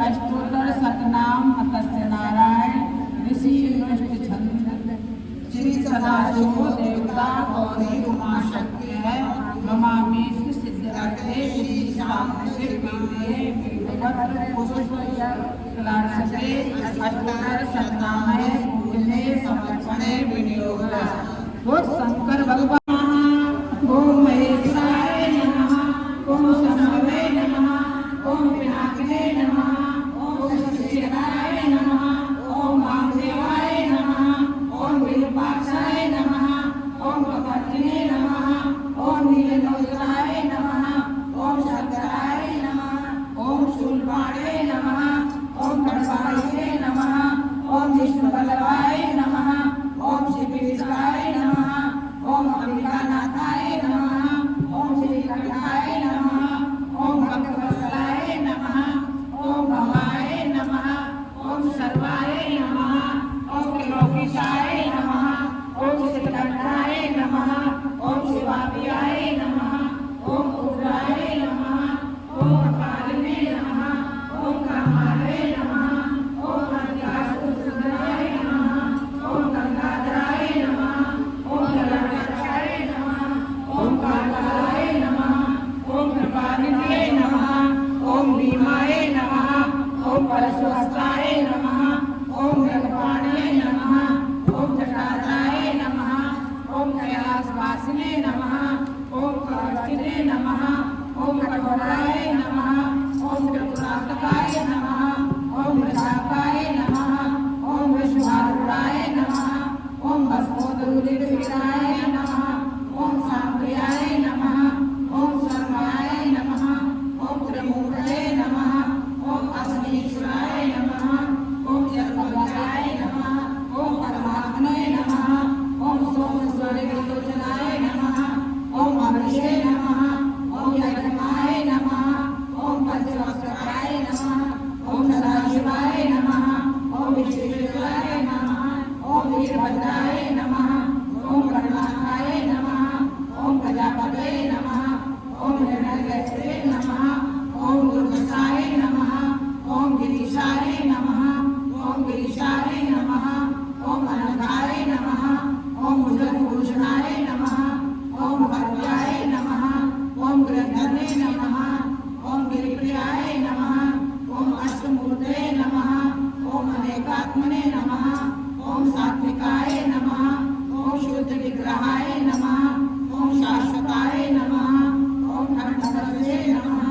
अष्टोत्तर सतनाम मत्स्य नारायण ऋषि छंद श्री सदाशिव देवता गौरी उमा शक्ति है ममामि सिद्धिरते श्री शाम अष्टोत्तर सतनाम है पूजने समर्पणे विनियोग शंकर भगवान ओम महेश्वराय नमः ओम शंभवे नमः ओम पिनाकिने नमः ओम शिवाय नमः ओम वामदेवाय नमः ओम विरूपाक्षाय नमः ओम कपटिने नमः ओम नीललोचनाय नमः ओम शंकराय नमः ओम शूलपाणे नमः ओम कण्वाय नमः ओम विष्णुवल्लभाय नमः ओम शिवेश्वराय नमः ओम अंबिकानाथाय नमः ओम श्रीकंठाय नमः ओम भक्तवत्सलाय नमः ओम भवाय नमः ओम सर्वाय नमः ओम त्रिलोकीशाय नमः ओम श्रीकंठाय नमः ओम शिवाभ्याय नमः ओम उग्राय नमः ओम कालिने नमः ओम कामाय नमः ओम अंबिकासुरसुंदराय नमः ओम गंगाधराय नमः ओम ललाटाय नमः ओम कालाय नमः ओम कृपानिधये नमः ओम भीमाय नमः ओम परशुहस्ताय नमः ओम गणपाणये नमः ओम जटाधाराय नमः ओम कैलासवासिने नमः ओम कवचिने नमः ओम कठोराय नमः ओम त्रिपुरान्तकाय नमः ओम वृषाकाय नमः ओम विश्वारूढ़ाय नमः ओम भस्मोदरूलितवीराय नमः ओम सांप्रियाय नमः ओम सर्वाय नमः ओम त्रिमूर्तये नमः ओम अग्नीश्वराय नमः ओम जगद्वल्लभाय नमः ओम परमात्मने नमः ओम सोमस्वरलोचनाय नमः ओम अमृषे नमः ओम यज्ञमाय नमः ओम पंचवक्त्राय नमः ओम सदाशिवाय नमः ओम विश्वेश्वराय नमः ओम वीरभद्राय नमः ओम गणनाथाय नमः ओम प्रजापतये नमः ओम हिरण्यगर्भे नमः ओम दुर्गसाय नमः ओम गिरीशाय नमः ओम गिरीशाय नमः ओम अनघाय नमः ओम भुजभूषणाय नमः ओम भव्याय नमः ओम ग्रंथने नमः ओम गिरिप्रियाय नमः ओम अष्टमूर्तये नमः ओम अनेकात्मने नमः ओम सात्विकाय नमः ओम शुद्ध विग्रहाय नमः ओम शाश्वताय नमः ओम खंडधरे नमः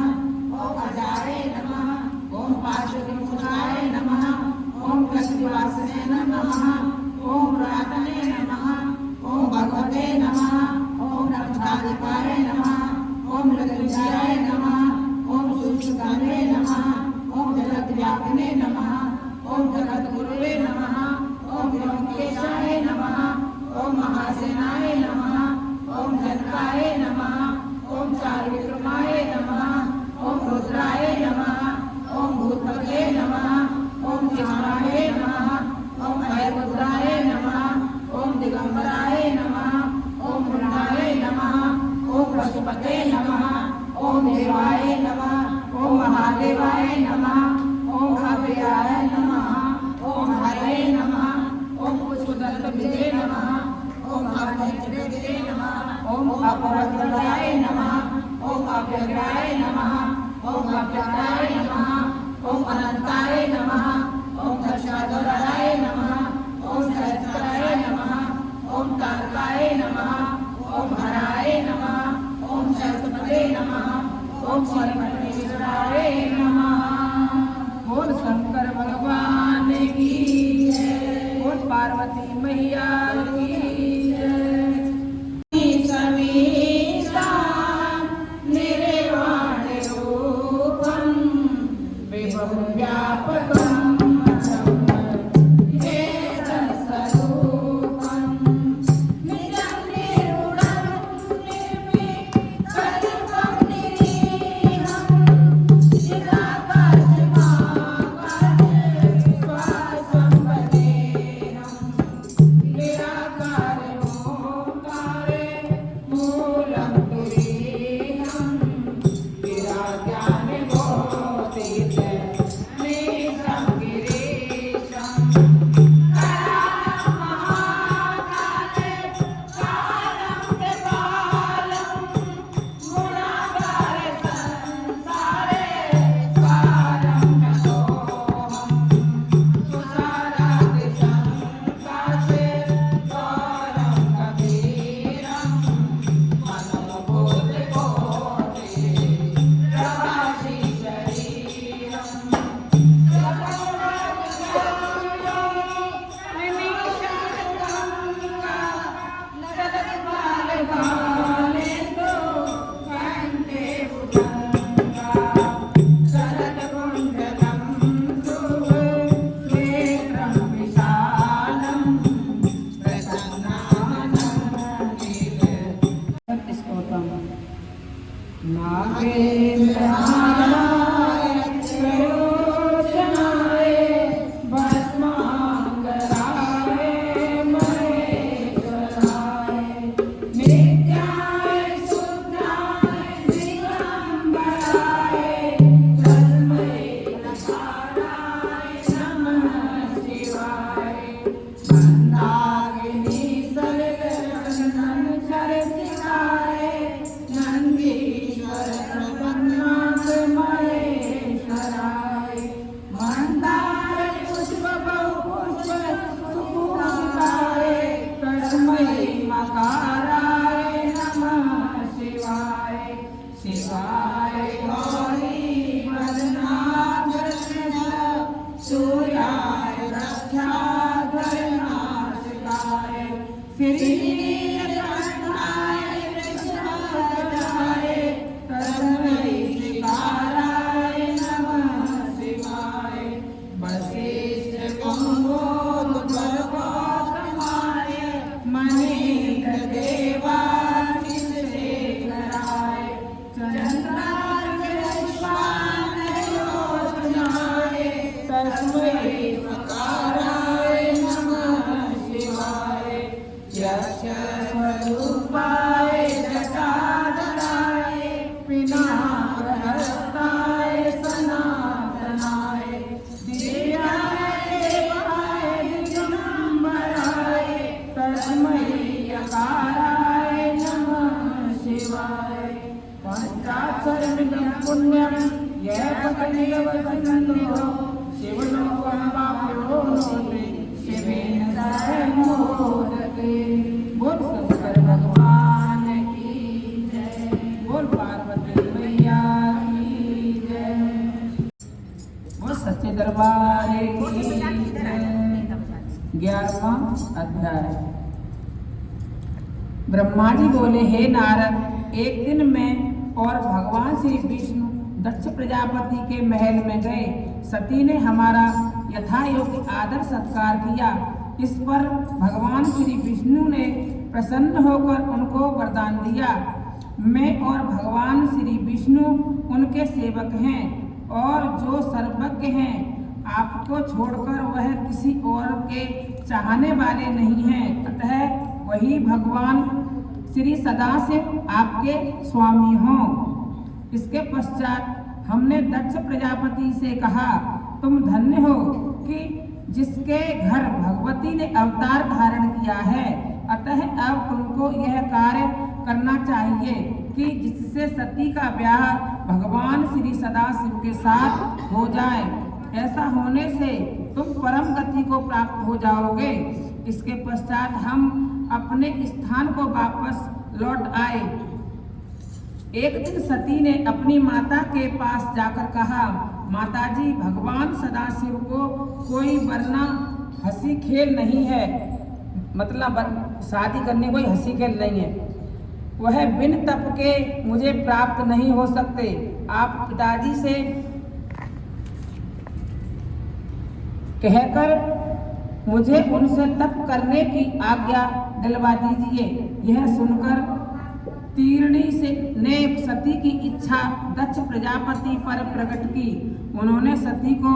ओम अजाय नमः ओम पाशविमोचनाय नमः ओम कृष्णवासने नमः ओम पुरातने नमः ओम भगवते नमः ओम नमस्तादिकाय नमः ओम लघुजाय नमः ओम सूक्ष्मकाले नमः ओम जगद्व्यापिने नमः ओम जगद्गुरुवे नमः ओम व्योमकेशाय नमः ओम महासेनाय नमः ओम जनकाय नमः ओम चारुविक्रमाय नमः ओम रुद्राय नमः ओम भूतपते नमः ओम सिंहाय नमः ओम भयरुद्राय नमः ओम दिगंबराय नमः ओम वृंदाय नमः ओम पशुपते नमः ओम देवाय नमः ओम महादेवाय नमः ओम अभयाय नमः ओम हरये नमः ओम पुष्पदलविदे नमः ओम अभयविदे नमः ओम अपवज्राय नमः, ओम अव्यग्राय नमः, ओम अव्यक्ताय नमः, ओम अनंताय नमः, ओम दशाधराय नमः, ओम सहस्राय नमः, ओम तारकाय नमः, ओम हराय नमः, ओम सहस्रपदे नमः, ओम श्री परमेश्वराय नमः। बोल शंकर भगवान की जय, बोल पार्वती मैया की जय। समीशान निर्वाण रूपम विभव व्यापकम नागेंद्र नारायण प्रयोजनाय भस्मांगराय महेश्वराय नित्याय शुद्धाय दिगंबराय तस्मै नकाराय नमः शिवाय। मंदाकिनी सलिलनंदन चरसिकाय नंदीश्वर प्रपन्नाथ महेश्वराय मंदार पुष्प बहुपुष्प सुपूजिताय तस्मै मकाराय नमः शिवाय। शिवाय गौरी वदनाग्रज सूर्याय रक्षाध्वरनाशिकाय श्रीनीलकण्ठाय वृषभध्वजाय तस्मै श्रीकाराय नमः शिवाय। वसिष्ठ गंगोत्पल गौतमाय मनीन्द्र देवातिशेखराय चंद्रार्कविश्वानयोजनाय तस्मै मकाराय नमः शिवाय। यक्ष स्वरूपाय जटाधराय पिनाकहस्ताय सनातनाय दिव्याय देवाय दिगंबराय तस्मै यकाराय नमः शिवाय। पंचाक्षरमिदं पुण्यं यः पठति वसन्तो शिवलोकं वाप्नोति शिवेन सह मोदते। बोल शंकर भगवान की जय, बोल पार्वती मैया की जय, बोल सच्चे दरबार की जय। 11वां अध्याय। ब्रह्मा जी बोले, हे नारद, एक दिन मैं और भगवान श्री विष्णु दक्ष प्रजापति के महल में गए। सती ने हमारा यथा योग्य आदर सत्कार किया। इस पर भगवान श्री विष्णु ने प्रसन्न होकर उनको वरदान दिया। मैं और भगवान श्री विष्णु उनके सेवक हैं और जो सर्वज्ञ हैं। आपको छोड़कर वह किसी और के चाहने वाले नहीं हैं। अतः वही भगवान श्री सदाशिव आपके स्वामी हों। इसके पश्चात हमने दक्ष प्रजापति से कहा, तुम धन्य हो कि जिसके घर भगवती ने अवतार धारण किया है। अतः अब तुमको यह कार्य करना चाहिए कि जिससे सती का ब्याह भगवान श्री सदाशिव के साथ हो जाए। ऐसा होने से तुम परम गति को प्राप्त हो जाओगे। इसके पश्चात हम अपने स्थान को वापस लौट आए। एक दिन सती ने अपनी माता के पास जाकर कहा, माताजी, भगवान सदाशिव को कोई वरना हंसी खेल नहीं है, मतलब शादी करने कोई हंसी खेल नहीं है। वह बिन तप के मुझे प्राप्त नहीं हो सकते। आप पिताजी से कहकर मुझे उनसे तप करने की आज्ञा दिलवा दीजिए। यह सुनकर तीर्णी ने सती की इच्छा दक्ष प्रजापति पर प्रकट की। उन्होंने सती को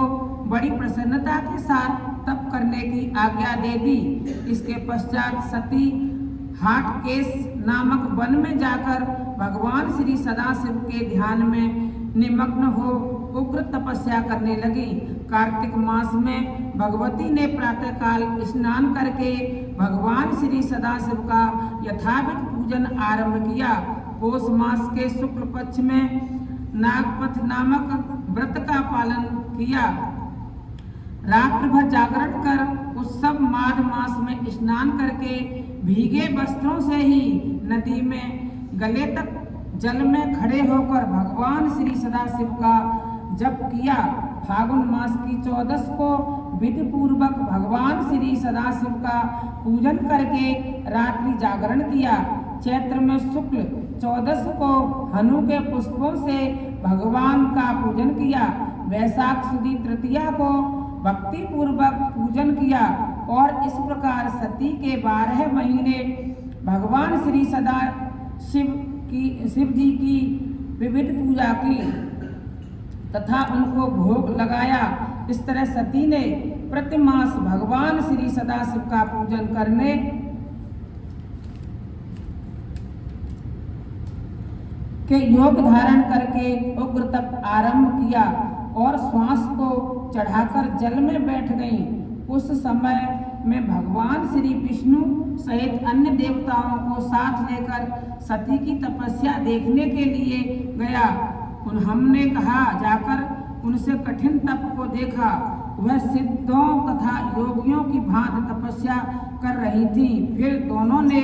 बड़ी प्रसन्नता के साथ तप करने की आज्ञा दे दी। इसके पश्चात सती हाटकेश नामक वन में जाकर भगवान श्री सदाशिव के ध्यान में निमग्न हो उग्र तपस्या करने लगी। कार्तिक मास में भगवती ने प्रातःकाल स्नान करके भगवान श्री सदाशिव का यथाविध पूजन आरंभ किया। पौष मास के शुक्ल पक्ष में नागपथ नामक व्रत का पालन किया। रात्रि भर जागरण कर उत्सव माघ मास में स्नान करके भीगे वस्त्रों से ही नदी में गले तक जल में खड़े होकर भगवान श्री सदाशिव का जप किया। फागुन मास की 14 को विधि पूर्वक भगवान श्री सदाशिव का पूजन करके रात्रि जागरण किया। चैत्र में शुक्ल 14 को हनु के पुष्पों से भगवान का पूजन किया। वैशाख सुदी तृतीया को भक्ति पूर्वक पूजन किया और इस प्रकार सती के 12 महीने भगवान श्री शिव जी की विविध पूजा की तथा उनको भोग लगाया। इस तरह सती ने प्रतिमास भगवान श्री सदाशिव का पूजन करने के योग धारण करके उग्र तप आरंभ किया और श्वास को चढ़ाकर जल में बैठ गई। उस समय में भगवान श्री विष्णु सहित अन्य देवताओं को साथ लेकर सती की तपस्या देखने के लिए गया। हमने कहा जाकर उनसे कठिन तप को देखा। वह सिद्धों तथा योगियों की भांति तपस्या कर रही थी। फिर दोनों ने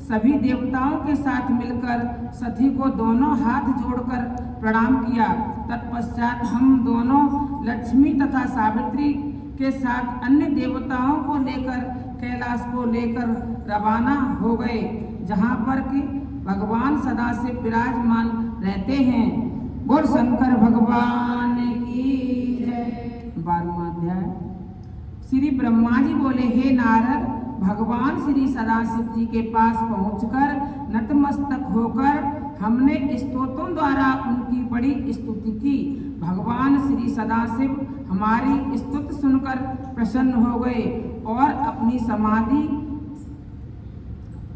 सभी देवताओं के साथ मिलकर सती को दोनों हाथ जोड़कर प्रणाम किया। तत्पश्चात हम दोनों लक्ष्मी तथा सावित्री के साथ अन्य देवताओं को लेकर कैलाश को लेकर रवाना हो गए, जहाँ पर कि भगवान सदाशिव विराजमान रहते हैं। बोल शंकर भगवान की जय। 12वां अध्याय। श्री ब्रह्मा जी बोले, हे नारद, भगवान श्री सदाशिव जी के पास पहुंचकर नतमस्तक होकर हमने स्तोत्रों द्वारा उनकी बड़ी स्तुति की। भगवान श्री सदाशिव हमारी स्तुति सुनकर प्रसन्न हो गए और अपनी समाधि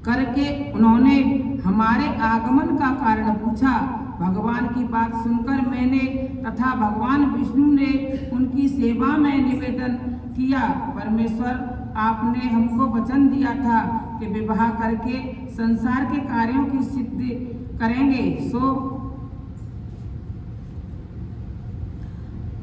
करके उन्होंने हमारे आगमन का कारण पूछा। भगवान की बात सुनकर मैंने तथा भगवान विष्णु ने उनकी सेवा में निवेदन किया। परमेश्वर, आपने हमको वचन दिया था कि विवाह करके संसार के कार्यों की सिद्धि करेंगे, सो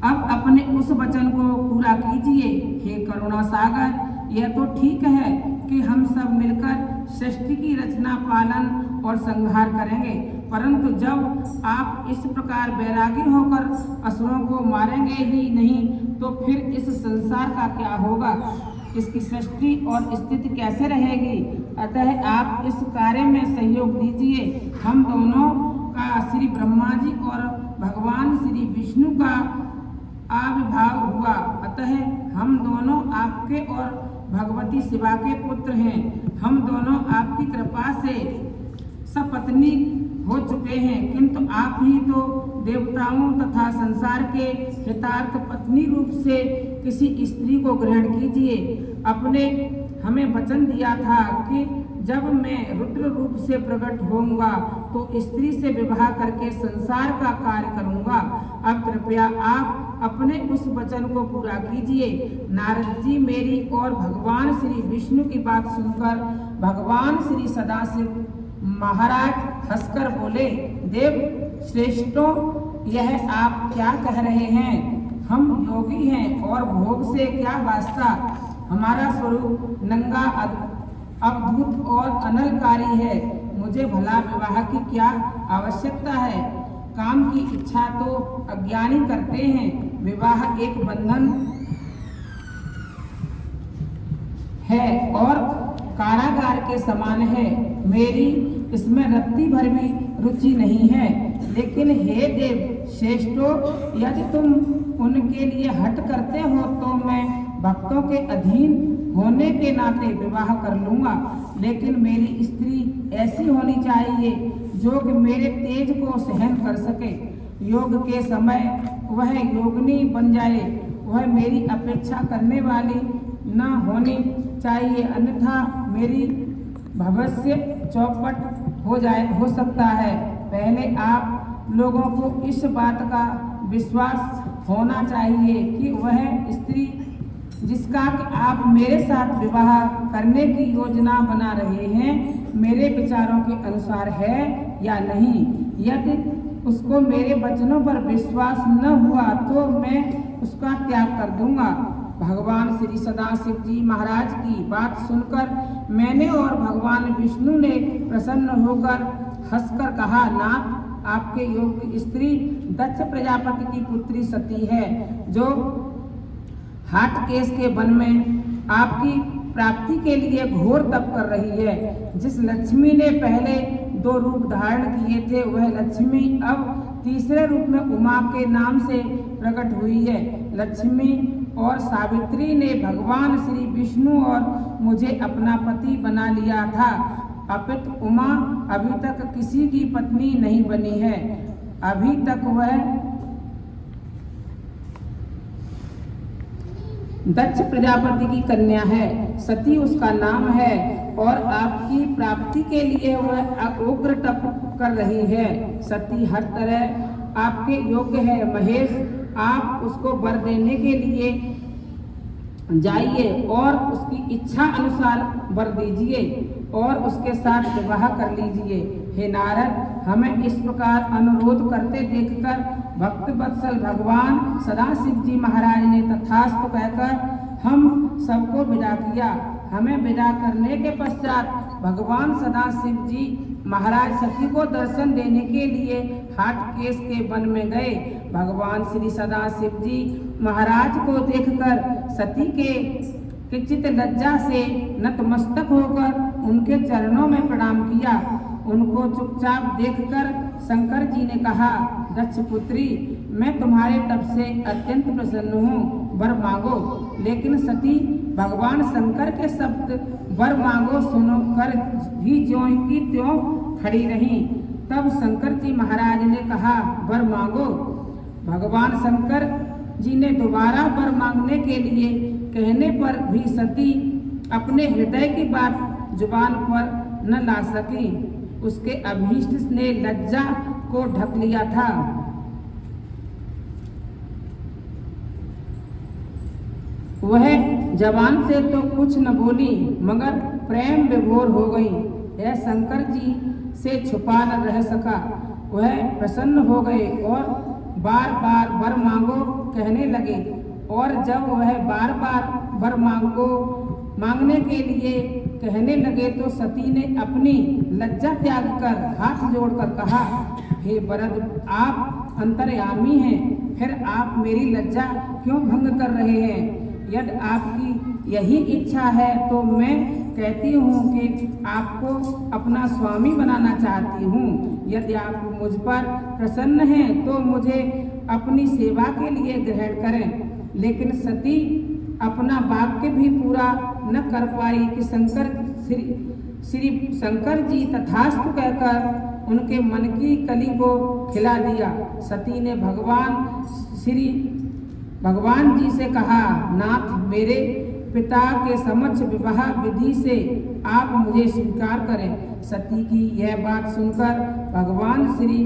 अब अपने उस वचन को पूरा कीजिए। हे करुणा सागर, यह तो ठीक है कि हम सब मिलकर सृष्टि की रचना, पालन और संहार करेंगे, परंतु जब आप इस प्रकार बैरागी होकर असुरों को मारेंगे ही नहीं, तो फिर इस संसार का क्या होगा? इसकी सृष्टि और स्थिति कैसे रहेगी? अतः आप इस कार्य में सहयोग दीजिए। हम दोनों का श्री ब्रह्मा जी और भगवान श्री विष्णु का आविर्भाव हुआ, अतः हम दोनों आपके और भगवती शिवा के पुत्र हैं। हम दोनों आपकी कृपा से सपत्नी हो चुके हैं, किंतु आप ही तो देवताओं तथा संसार के हितार्थ पत्नी रूप से किसी स्त्री को ग्रहण कीजिए। अपने हमें वचन दिया था कि जब मैं रुद्र रूप से प्रकट होऊंगा तो स्त्री से विवाह करके संसार का कार्य करूंगा। अब कृपया आप अपने उस वचन को पूरा कीजिए। नारद जी मेरी और भगवान श्री विष्णु की बात सुनकर भगवान श्री सदाशिव महाराज हंसकर बोले, देव श्रेष्ठों, यह आप क्या कह रहे हैं? हम योगी हैं और भोग से क्या वास्ता? हमारा स्वरूप नंगा, अद्भुत और अनलकारी है। मुझे भला विवाह की क्या आवश्यकता है? काम की इच्छा तो अज्ञानी करते हैं। विवाह एक बंधन है और कारागार के समान है। मेरी इसमें रत्ती भर भी रुचि नहीं है। लेकिन हे देव श्रेष्ठों, यदि तुम उनके लिए हट करते हो तो मैं भक्तों के अधीन होने के नाते विवाह कर लूंगा। लेकिन मेरी स्त्री ऐसी होनी चाहिए जो कि मेरे तेज को सहन कर सके। योग के समय वह योगिनी बन जाए। वह मेरी अपेक्षा करने वाली न होनी चाहिए, अन्यथा मेरी भविष्य चौपट हो सकता है। पहले आप लोगों को इस बात का विश्वास होना चाहिए कि वह स्त्री जिसका आप मेरे साथ विवाह करने की योजना बना रहे हैं मेरे विचारों के अनुसार है या नहीं। यदि उसको मेरे वचनों पर विश्वास न हुआ तो मैं उसका त्याग कर दूंगा। भगवान श्री सदाशिव जी महाराज की बात सुनकर मैंने और भगवान विष्णु ने प्रसन्न होकर हंसकर कहा, नाथ, आपके योग्य स्त्री दक्ष प्रजापति की पुत्री सती है, जो हाटकेश के वन में आपकी प्राप्ति के लिए घोर तप कर रही है। जिस लक्ष्मी ने पहले 2 रूप धारण किए थे, वह लक्ष्मी अब तीसरे रूप में उमा के नाम से प्रकट हुई है। लक्ष्मी और सावित्री ने भगवान श्री विष्णु और मुझे अपना पति बना लिया था, अपितु उमा अभी तक किसी की पत्नी नहीं बनी है। अभी तक वह दक्ष प्रजापति की कन्या है, सती उसका नाम है और आपकी प्राप्ति के लिए वह उग्र तप कर रही है। सती हर तरह आपके योग्य है। महेश, आप उसको वर देने के लिए जाइए और उसकी इच्छा अनुसार वर दीजिए और उसके साथ विवाह कर लीजिए। हे नारद, हमें इस प्रकार अनुरोध करते देखकर भक्त वत्सल भगवान सदाशिव जी महाराज ने तथास्तु कहकर हम सबको विदा किया। हमें विदा करने के पश्चात भगवान सदाशिव जी महाराज सती को दर्शन देने के लिए हाटकेश के वन में गए। भगवान श्री सदाशिव जी महाराज को देखकर सती के चित लज्जा से नतमस्तक होकर उनके चरणों में प्रणाम किया। उनको चुपचाप देखकर शंकर जी ने कहा, दक्ष पुत्री, मैं तुम्हारे तप से अत्यंत प्रसन्न हूँ, वर मांगो। लेकिन सती भगवान शंकर के शब्द वर मांगो सुनकर भी ज्यों की त्यों खड़ी रहीं। तब शंकर जी महाराज ने कहा, वर मांगो। भगवान शंकर जी ने दोबारा वर मांगने के लिए कहने पर भी सती अपने हृदय की बात जुबान पर न ला सकी। उसके अभीष्ट ने लज्जा को ढक लिया था। वह जबान से तो कुछ न बोली मगर प्रेम विभोर हो गई। यह शंकर जी से छुपा न रह सका। वह प्रसन्न हो गए और बार बार वर मांगो कहने लगे। और जब वह बार बार वर मांगने के लिए कहने लगे तो सती ने अपनी लज्जा त्याग कर हाथ जोड़कर कहा, हे वरद, आप अंतर्यामी हैं, फिर आप मेरी लज्जा क्यों भंग कर रहे हैं? यदि आपकी यही इच्छा है तो मैं कहती हूँ कि आपको अपना स्वामी बनाना चाहती हूँ। यदि आप मुझ पर प्रसन्न हैं तो मुझे अपनी सेवा के लिए ग्रहण करें। लेकिन सती अपना वाक्य भी पूरा न कर पाई कि श्री शंकर जी तथास्तु कहकर उनके मन की कली को खिला दिया। सती ने भगवान जी से कहा, नाथ, मेरे पिता के समक्ष विवाह विधि से आप मुझे स्वीकार करें। सती की यह बात सुनकर भगवान श्री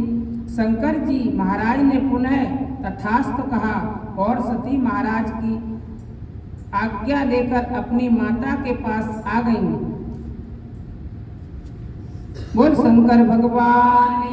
शंकर जी महाराज ने पुनः तथास्तु कहा और सती महाराज की आज्ञा लेकर अपनी माता के पास आ गईं। बोल शंकर भगवान